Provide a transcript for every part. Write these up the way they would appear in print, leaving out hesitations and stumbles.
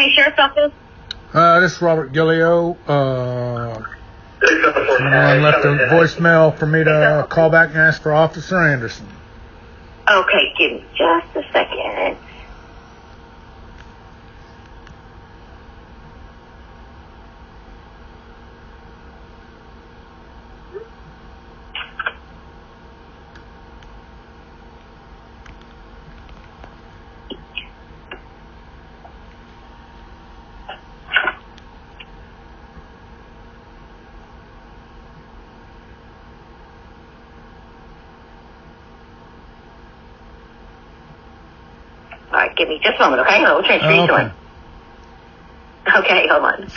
County Sheriff's Office? This is Robert Gillio. Someone left a voicemail for me to call back and ask for Officer Anderson. Okay, give me just a second. All right, give me just a moment, okay? We'll transfer you to him. Okay, hold on.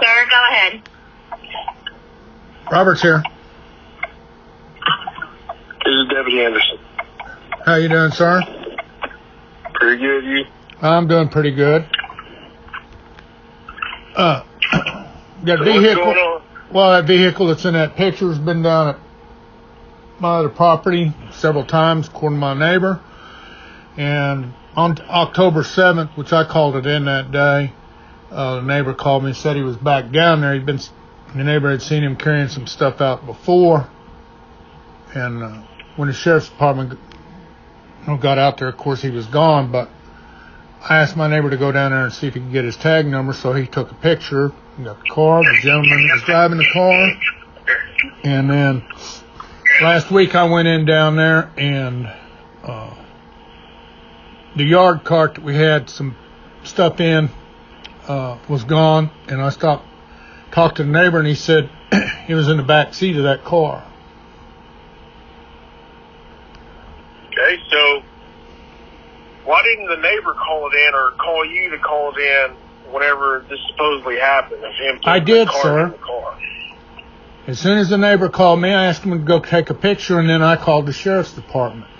Sir, go ahead. Robert's here. This is Deputy Anderson. How you doing, sir? Pretty good, you? I'm doing pretty good. Got a vehicle. What's going on? Well, that vehicle that's in that picture has been down at my other property several times, according to my neighbor. And on October 7th, which I called it in that day, the neighbor called me and said he was back down there. The neighbor had seen him carrying some stuff out before. And when the sheriff's department got out there, of course, he was gone. But I asked my neighbor to go down there and see if he could get his tag number. So he took a picture, got the car, the gentleman was driving the car. And then last week I went in down there and the yard cart that we had some stuff in was gone. And I talked to the neighbor, and he said he was in the back seat of that car. Okay, so why didn't the neighbor call it in or call you to call it in whenever this supposedly happened? I did, sir. As soon as the neighbor called me, I asked him to go take a picture, and then I called the sheriff's department.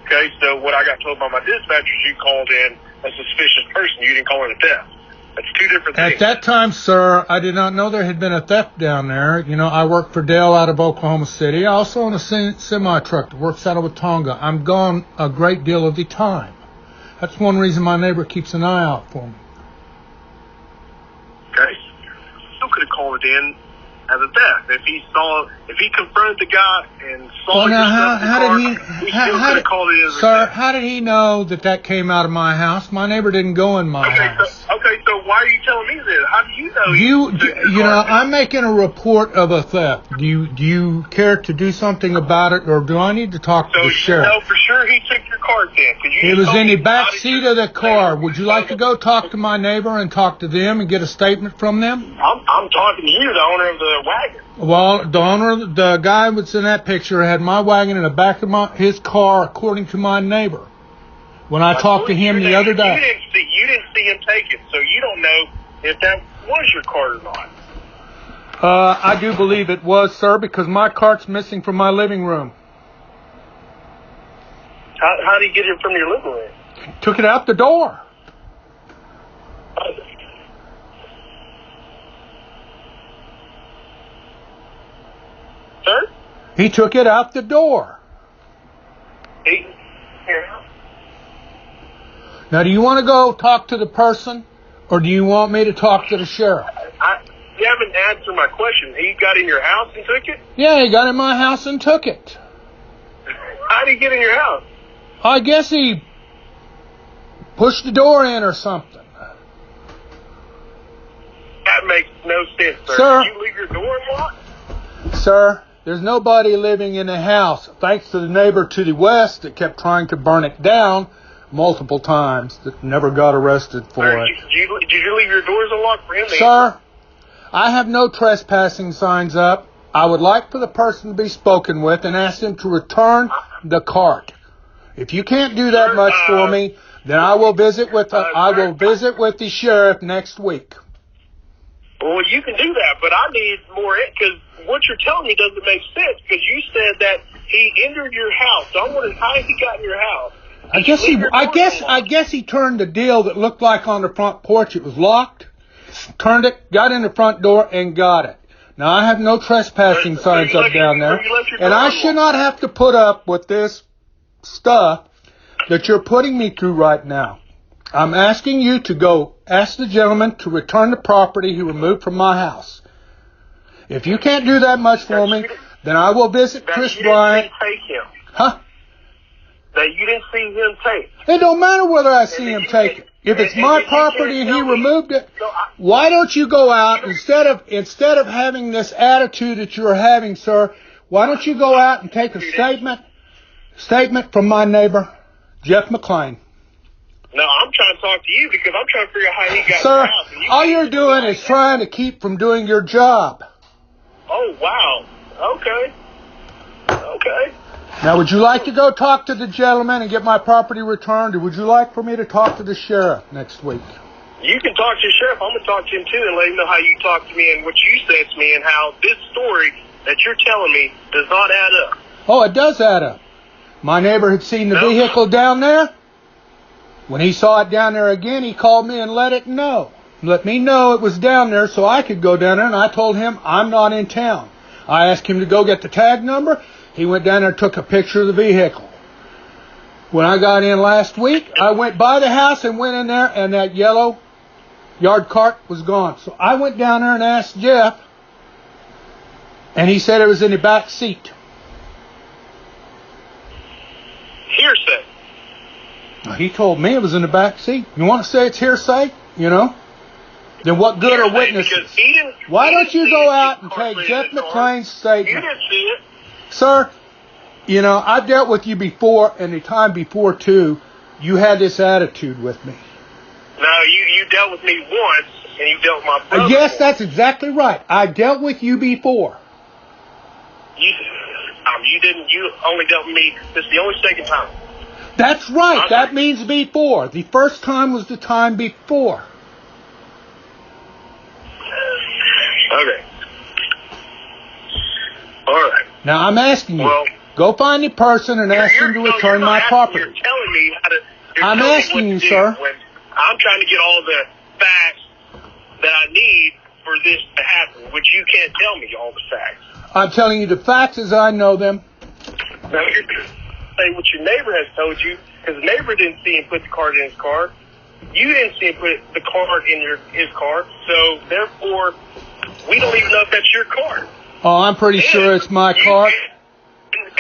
Okay, so what I got told by my dispatchers, you called in a suspicious person. You didn't call in a theft. That's two different things. At that time, sir, I did not know there had been a theft down there. You know, I work for Dale out of Oklahoma City. I also own a semi-truck that works out of Watonga. I'm gone a great deal of the time. That's one reason my neighbor keeps an eye out for me. Okay. Still could have called it in as a theft. If he confronted the guy and saw your stuff in the car, he still could have called it in as a theft. How did he know that came out of my house? My neighbor didn't go in my house. Okay, so why are you telling me this? How do you know? You know, I'm making a report of a theft. Do you care to do something about it, or do I need to talk to the sheriff? So you know for sure he took your car then? It was in the back seat of the car. Would you like to go talk to my neighbor and talk to them and get a statement from them? I'm talking to you, the owner of the wagon. Well, the guy that's in that picture had my wagon in the back of his car, according to my neighbor. When I talked to him the other day. You didn't see him take it, so you don't know if that was your cart or not. I do believe it was, sir, because my cart's missing from my living room. How did he get it from your living room? Took it out the door. Sir? He took it out the door. Here. Now, do you want to go talk to the person, or do you want me to talk to the sheriff? You haven't answered my question. He got in your house and took it? Yeah, he got in my house and took it. How did he get in your house? I guess he pushed the door in or something. That makes no sense, sir. Sir. Did you leave your door unlocked? Sir, there's nobody living in the house, thanks to the neighbor to the west that kept trying to burn it down multiple times that never got arrested for it. Did you leave your doors unlocked for him? Sir, I have no trespassing signs up. I would like for the person to be spoken with and ask him to return the cart. If you can't do that much for me, then I will visit with the sheriff next week. Well, you can do that, but I need more, because what you're telling me doesn't make sense, because you said that he entered your house. So I wondered how he got in your house. I guess he turned the deal that looked like on the front porch. It was locked. Turned it, got in the front door, and got it. Now, I have no trespassing signs up down there, and I should not have to put up with this stuff that you're putting me through right now. I'm asking you to go ask the gentleman to return the property he removed from my house. If you can't do that much for me, then I will visit Chris Bryant. Take him. Huh? That you didn't see him take. It don't matter whether I see him take it. If it's my property and he removed it, why don't you go out instead of having this attitude that you're having, sir? Why don't you go out and take a statement from my neighbor, Jeff McClain? No, I'm trying to talk to you because I'm trying to figure out how he got Sir, in the house. all you're doing is trying to keep from doing your job. Oh, wow. Okay. Now, would you like to go talk to the gentleman and get my property returned, or would you like for me to talk to the sheriff next week? You can talk to the sheriff. I'm going to talk to him, too, and let him know how you talked to me and what you said to me and how this story that you're telling me does not add up. Oh, it does add up. My neighbor had seen the vehicle down there. When he saw it down there again, he called me and let me know it was down there so I could go down there, and I told him I'm not in town. I asked him to go get the tag number. He went down there and took a picture of the vehicle. When I got in last week, I went by the house and went in there, and that yellow yard cart was gone. So I went down there and asked Jeff, and he said it was in the back seat. Hearsay. He told me it was in the back seat. You want to say it's hearsay? You know? Then what good are witnesses? Why don't you go out and take Jeff McClain's statement? You didn't see it. Sir, you know, I've dealt with you before, and the time before, too, you had this attitude with me. No, you dealt with me once, and you dealt with my brother. Yes, that's exactly right. I dealt with you before. You didn't. You only dealt with me. This is the only second time. That's right. That means before. The first time was the time before. Okay. All right. Now, I'm asking you, go find the person and ask him to return my property. You're telling me how to... I'm asking you, sir. I'm trying to get all the facts that I need for this to happen, which you can't tell me all the facts. I'm telling you the facts as I know them. Now, you're saying what your neighbor has told you, because the neighbor didn't see him put the card in his car. You didn't see him put the card in his car. So, therefore, we don't even know if that's your card. Oh, I'm pretty sure it's my card.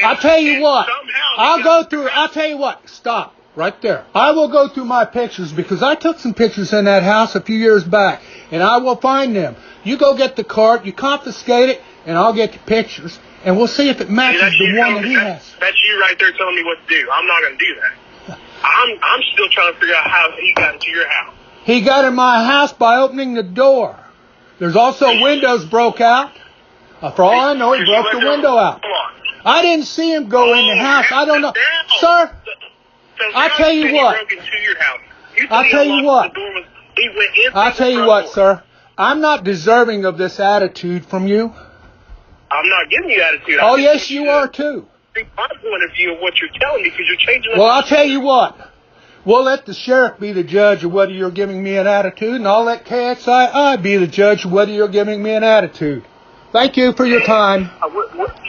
I'll tell you what. I'll tell you what. Stop. Right there. I will go through my pictures because I took some pictures in that house a few years back, and I will find them. You go get the card, you confiscate it, and I'll get the pictures, and we'll see if it matches the one that he has. That's you right there telling me what to do. I'm not going to do that. I'm still trying to figure out how he got into your house. He got in my house by opening the door. There's also windows broke out. For all I know, he broke the window out. I didn't see him go in the house. I don't know. Sir, I'll tell you what. I'll tell you what, sir. I'm not deserving of this attitude from you. I'm not giving you attitude. Oh, yes, you are, too. My point of view of what you're telling me, because you're changing... Well, I'll tell you what. We'll let the sheriff be the judge of whether you're giving me an attitude, and I'll let KXII be the judge of whether you're giving me an attitude. Thank you for your time. What